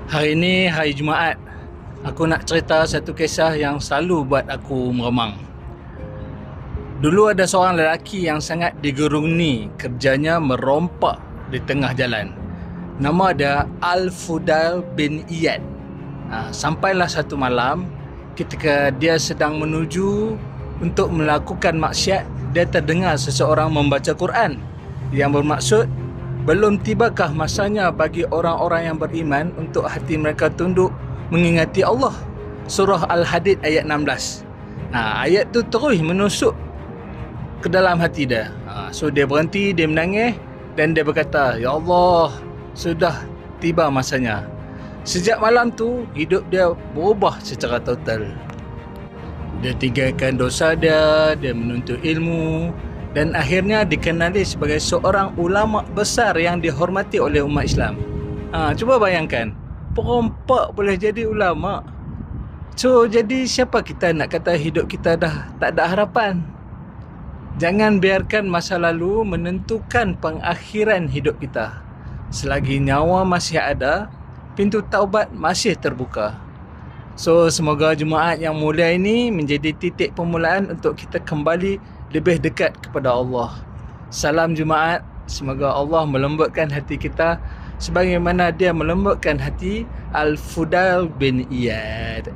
Hari ini hari Jumaat. Aku nak cerita satu kisah yang selalu buat aku meremang. Dulu ada seorang lelaki yang sangat digeruni, kerjanya merompak di tengah jalan. Nama dia Al-Fudail bin Iyad. Sampailah satu malam, ketika dia sedang menuju untuk melakukan maksiat, dia terdengar seseorang membaca Quran, yang bermaksud belum tibakah masanya bagi orang-orang yang beriman untuk hati mereka tunduk mengingati Allah. Surah Al-Hadid ayat 16. Ayat tu terus menusuk ke dalam hati dia. So dia berhenti, dia menangis dan dia berkata, "Ya Allah, sudah tiba masanya." Sejak malam tu, hidup dia berubah secara total. Dia tinggalkan dosa dia menuntut ilmu, dan akhirnya dikenali sebagai seorang ulama besar yang dihormati oleh umat Islam. Cuba bayangkan, perompak boleh jadi ulama. So, jadi siapa kita nak kata hidup kita dah tak ada harapan? Jangan biarkan masa lalu menentukan pengakhiran hidup kita. Selagi nyawa masih ada, pintu taubat masih terbuka. So, semoga Jumaat yang mulia ini menjadi titik permulaan untuk kita kembali lebih dekat kepada Allah. Salam Jumaat. Semoga Allah melembutkan hati kita sebagaimana dia melembutkan hati Al-Fudail bin Iyad.